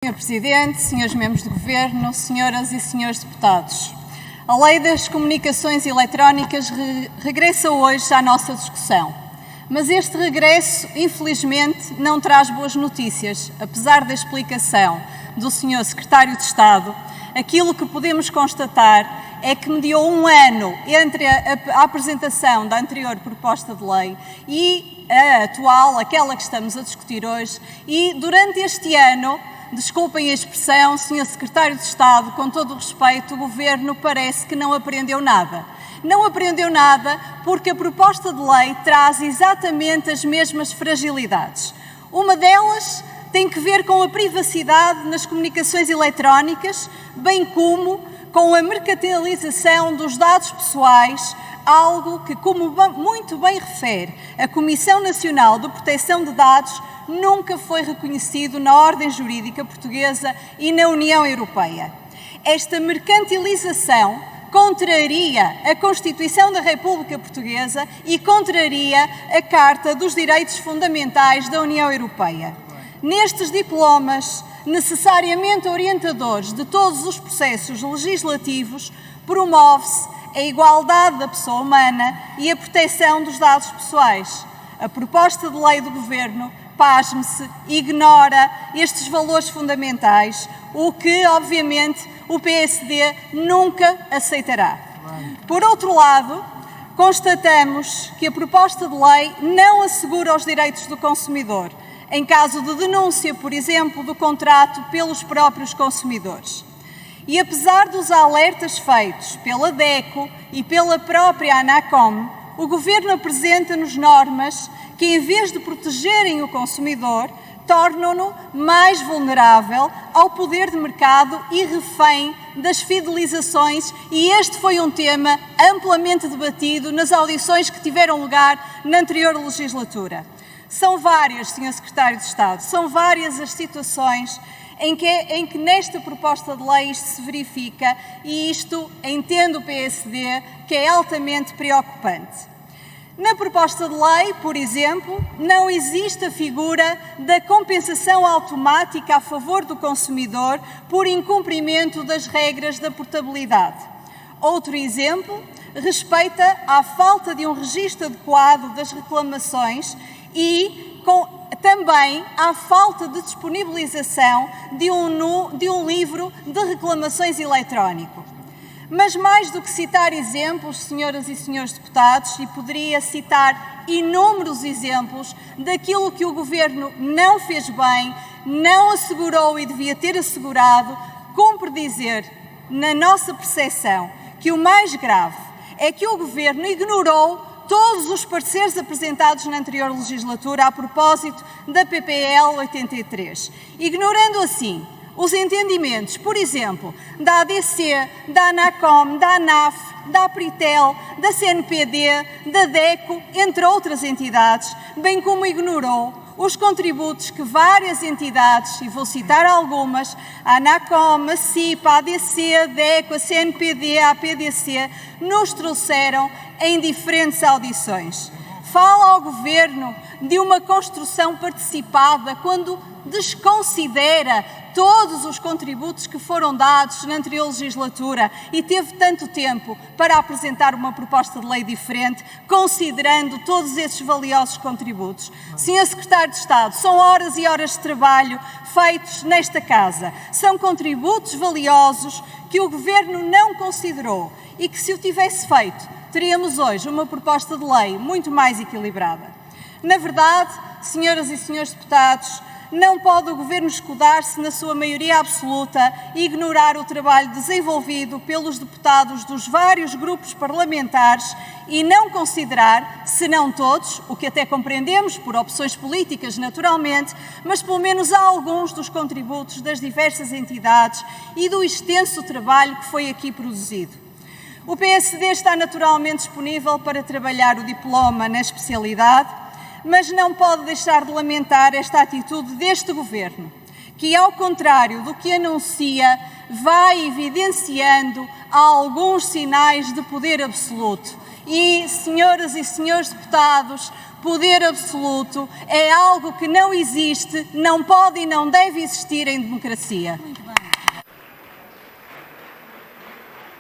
Senhor Presidente, senhores membros do Governo, senhoras e senhores deputados, a Lei das Comunicações Eletrónicas regressa hoje à nossa discussão. Mas este regresso, infelizmente, não traz boas notícias. Apesar da explicação do Sr. Secretário de Estado, aquilo que podemos constatar é que mediou um ano entre a apresentação da anterior proposta de lei e a atual, aquela que estamos a discutir hoje, e durante este ano, desculpem a expressão, Sr. Secretário de Estado, com todo o respeito, o Governo parece que não aprendeu nada. Não aprendeu nada porque a proposta de lei traz exatamente as mesmas fragilidades. Uma delas tem que ver com a privacidade nas comunicações eletrónicas, bem como com a mercantilização dos dados pessoais, algo que, como muito bem refere a Comissão Nacional de Proteção de Dados, nunca foi reconhecido na ordem jurídica portuguesa e na União Europeia. Esta mercantilização contraria a Constituição da República Portuguesa e contraria a Carta dos Direitos Fundamentais da União Europeia. Nestes diplomas, necessariamente orientadores de todos os processos legislativos, promove-se a igualdade da pessoa humana e a proteção dos dados pessoais. A proposta de lei do Governo, pasme-se, ignora estes valores fundamentais, o que, obviamente, o PSD nunca aceitará. Por outro lado, constatamos que a proposta de lei não assegura os direitos do consumidor, em caso de denúncia, por exemplo, do contrato pelos próprios consumidores. E apesar dos alertas feitos pela DECO e pela própria ANACOM, o Governo apresenta-nos normas que, em vez de protegerem o consumidor, tornam-no mais vulnerável ao poder de mercado e refém das fidelizações, e este foi um tema amplamente debatido nas audições que tiveram lugar na anterior legislatura. São várias, Sr. Secretário de Estado, são várias as situações em que nesta proposta de lei isto se verifica, e isto, entendo o PSD, que é altamente preocupante. Na proposta de lei, por exemplo, não existe a figura da compensação automática a favor do consumidor por incumprimento das regras da portabilidade. Outro exemplo respeita à falta de um registro adequado das reclamações e também à falta de disponibilização de um livro de reclamações eletrónico. Mas mais do que citar exemplos, senhoras e senhores deputados, e poderia citar inúmeros exemplos daquilo que o Governo não fez bem, não assegurou e devia ter assegurado, cumpre dizer, na nossa percepção, que o mais grave é que o Governo ignorou todos os pareceres apresentados na anterior legislatura a propósito da PPL 83, ignorando assim os entendimentos, por exemplo, da ADC, da ANACOM, da ANAF, da APRITEL, da CNPD, da DECO, entre outras entidades, bem como ignorou os contributos que várias entidades, e vou citar algumas, a ANACOM, a CIP, a ADC, a DECO, a CNPD, a APDC, nos trouxeram em diferentes audições. Fala ao Governo de uma construção participada quando desconsidera todos os contributos que foram dados na anterior legislatura e teve tanto tempo para apresentar uma proposta de lei diferente, considerando todos esses valiosos contributos. Sr. Secretário de Estado, são horas e horas de trabalho feitos nesta Casa. São contributos valiosos que o Governo não considerou e que, se o tivesse feito, teríamos hoje uma proposta de lei muito mais equilibrada. Na verdade, senhoras e senhores deputados, não pode o Governo escudar-se na sua maioria absoluta e ignorar o trabalho desenvolvido pelos deputados dos vários grupos parlamentares e não considerar, se não todos, o que até compreendemos por opções políticas naturalmente, mas pelo menos alguns dos contributos das diversas entidades e do extenso trabalho que foi aqui produzido. O PSD está naturalmente disponível para trabalhar o diploma na especialidade, mas não pode deixar de lamentar esta atitude deste Governo, que, ao contrário do que anuncia, vai evidenciando alguns sinais de poder absoluto. E, senhoras e senhores deputados, poder absoluto é algo que não existe, não pode e não deve existir em democracia.